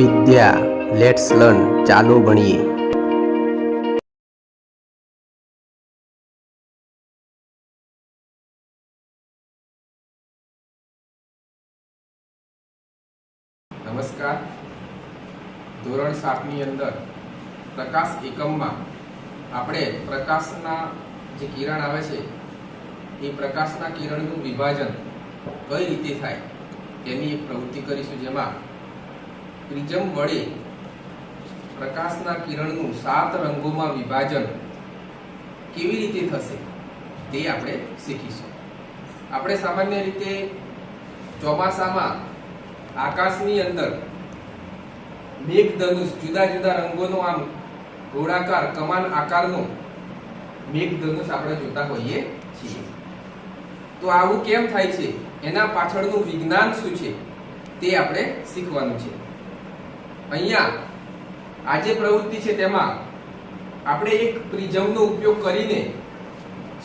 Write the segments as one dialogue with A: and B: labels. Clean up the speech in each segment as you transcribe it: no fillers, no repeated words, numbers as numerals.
A: Vidya let's learn ચાલો ભણીએ।
B: નમસ્કાર। ધોરણ 7 ની અંદર પ્રકાશ એકમમાં આપણે પ્રકાશના જે કિરણ આવે છે એ પ્રકાશના કિરણનું વિભાજન કઈ રીતે થાય તેની એક પ્રવૃત્તિ કરીશું, જેમાં પ્રિઝમ વડે પ્રકાશના કિરણનું 7 રંગોમાં વિભાજન કેવી રીતે થશે તે આપણે શીખીશું। આપણે સામાન્ય રીતે ચોમાસામાં આકાશની અંદર મેઘધનુષ જુદા જુદા રંગોનો આમ ગોળાકાર કમાન આકારનો મેઘધનુષ આપણે જોતા હોઈએ છીએ। તો આવું કેમ થાય છે, એના પાછળનું વિજ્ઞાન શું છે તે આપણે શીખવાનું છે। અહીંયા આ જે પ્રવૃત્તિ છે તેમાં આપણે એક પ્રિઝમનો ઉપયોગ કરીને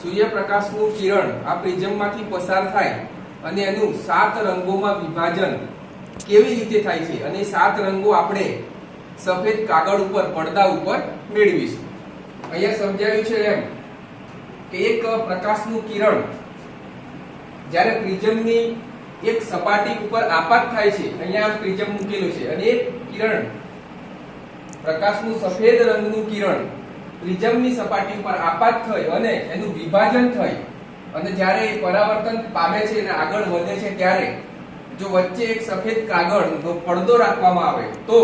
B: સૂર્યપ્રકાશનું કિરણ આ પ્રિઝમમાંથી પસાર થાય અને એનું 7 રંગોમાં વિભાજન કેવી રીતે થાય છે અને 7 રંગો આપણે સફેદ કાગળ ઉપર પડદા ઉપર મેળવીશું। અહીંયા સમજાવ્યું છે એમ કે એક પ્રકાશનું કિરણ જ્યારે પ્રિઝમની એક સપાટી ઉપર આપાત થાય છે, અહીંયા પ્રિઝમ મૂકેલો છે અને એક કિરણ પ્રકાશનું સફેદ રંગનું કિરણ પ્રિઝમની સપાટી ઉપર આપાત થઈ અને એનું વિભાજન થઈ અને જ્યારે પરાવર્તન પામે છે અને આગળ વધે છે ત્યારે જો વચ્ચે એક સફેદ કાગળનો પડદો રાખવામાં આવે તો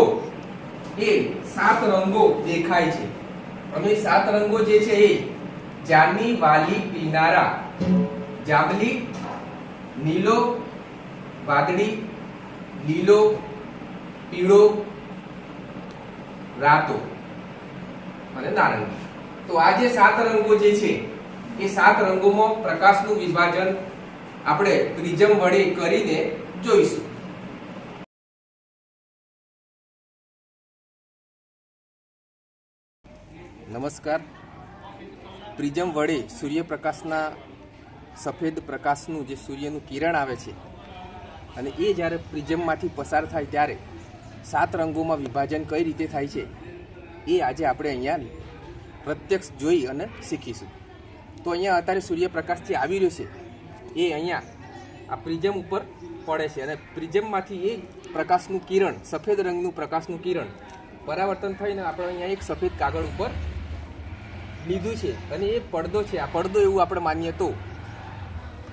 B: એ 7 રંગો દેખાય છે। અને 7 રંગો જે છે એ જાંબલી, વાલી, પીનારા, જાંબલી, નીલો, વાદળી, લીલો, પીળો, રાતો અને નારંગી। તો આ જે 7 રંગો જે છે એ 7 રંગોમાં પ્રકાશનું વિભાજન આપણે પ્રિઝમ વડે કરીને જોઈશું। નમસ્કાર। પ્રિઝમ વડે સૂર્યપ્રકાશના સફેદ પ્રકાશનું જે સૂર્યનું કિરણ આવે છે અને એ જ્યારે પ્રિઝમમાંથી પસાર થાય ત્યારે 7 રંગોમાં વિભાજન કઈ રીતે થાય છે એ આજે આપણે અહીંયા પ્રત્યક્ષ જોઈ અને શીખીશું। તો અહીંયા અત્યારે સૂર્યપ્રકાશ જે આવી રહ્યો છે એ અહીંયા આ પ્રિઝમ ઉપર પડે છે અને પ્રિઝમમાંથી એ પ્રકાશનું કિરણ સફેદ રંગનું પ્રકાશનું કિરણ પરાવર્તન થઈને આપણે અહીંયા એક સફેદ કાગળ ઉપર લીધું છે અને એ પડદો છે, આ પડદો એવું આપણે માનીએ તો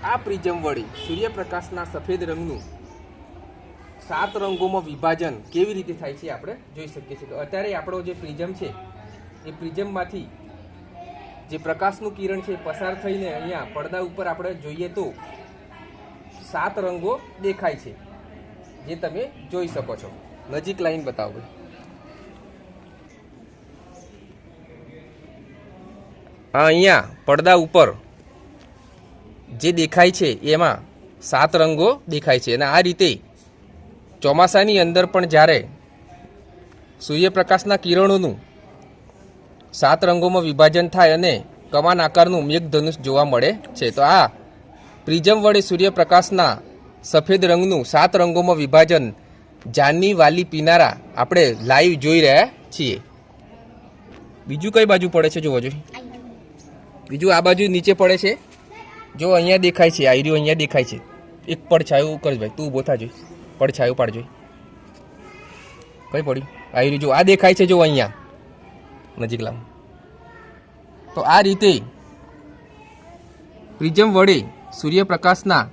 B: આ પ્રિઝમ વડે સૂર્યપ્રકાશના સફેદ રંગનું 7 રંગોમાં વિભાજન કેવી રીતે થાય છે આપણે જોઈ શકીએ છીએ। તો અત્યારે આપણો જે પ્રિઝમ છે એ પ્રિઝમમાંથી જે પ્રકાશનું કિરણ છે પસાર થઈને અહીંયા પડદા ઉપર આપણે જોઈએ તો 7 રંગો દેખાય છે, જે તમે જોઈ શકો છો। નજીક લાઈન બતાવો ભાઈ। અહીંયા પડદા ઉપર જે દેખાય છે એમાં 7 રંગો દેખાય છે અને આ રીતે ચોમાસાની અંદર પણ જ્યારે સૂર્યપ્રકાશના કિરણોનું 7 રંગોમાં વિભાજન થાય અને કમાન આકારનું મેઘધનુષ જોવા મળે છે। તો આ પ્રિઝમ વડે સૂર્યપ્રકાશના સફેદ રંગનું 7 રંગોમાં વિભાજન જાંબલી, વાલી, પીનારા આપણે લાઈવ જોઈ રહ્યા છીએ। બીજું કઈ બાજુ પડે છે જોવો જોઈએ। બીજું આ બાજુ નીચે પડે છે, જો અહીંયા દેખાય છે, આયરીઓ અહીંયા દેખાય છે। એક પડછાયું કરજ ભાઈ, તું ઉભો થા જોઈ, પડછાયું પાડ જોઈ, કઈ પડ્યું આયરી જો આ દેખાય છે, જો અહીંયા નજીક લાવ। તો આ રીતે પ્રિઝમ વડે સૂર્યપ્રકાશના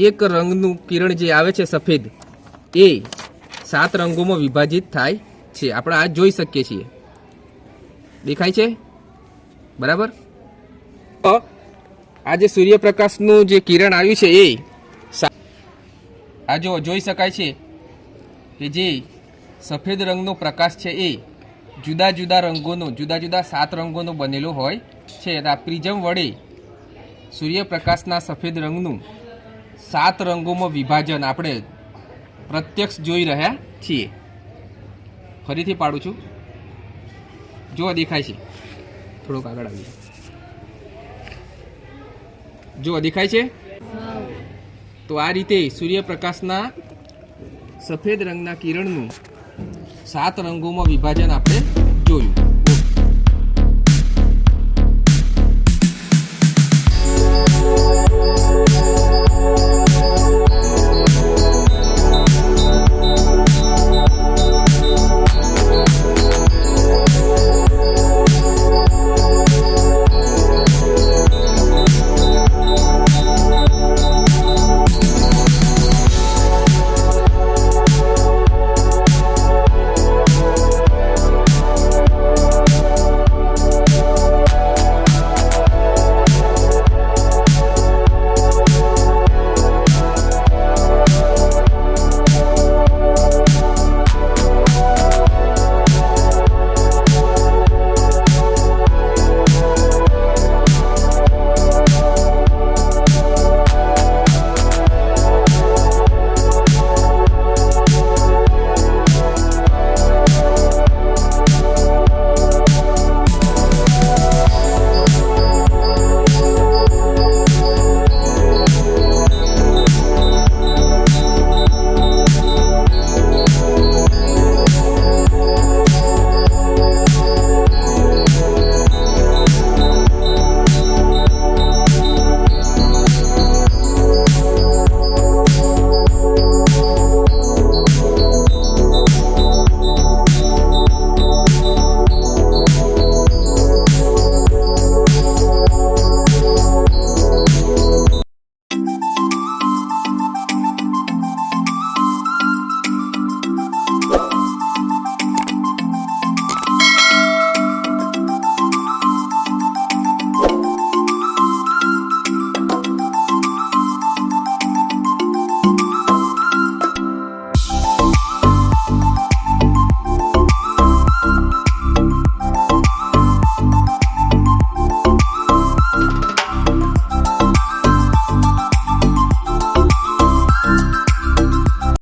B: એક રંગનું કિરણ જે આવે છે સફેદ એ 7 રંગોમાં વિભાજિત થાય છે, આપણે આ જોઈ શકીએ છીએ। દેખાય છે બરાબર। તો આ જે સૂર્યપ્રકાશનું જે કિરણ આવ્યું છે એ આ જો જોઈ શકાય છે કે જે સફેદ રંગનો પ્રકાશ છે એ જુદા જુદા રંગોનો જુદા જુદા 7 રંગોનો બનેલો હોય છે। આ પ્રિઝમ વડે સૂર્યપ્રકાશના સફેદ રંગનું 7 રંગોમાં વિભાજન આપણે પ્રત્યક્ષ જોઈ રહ્યા છીએ। ફરીથી પાડું છું, જો દેખાય છે, થોડોક આગળ આવી જો દેખાય છે। તો આ રીતે સૂર્યપ્રકાશના સફેદ રંગના કિરણનું 7 રંગોમાં વિભાજન આપણે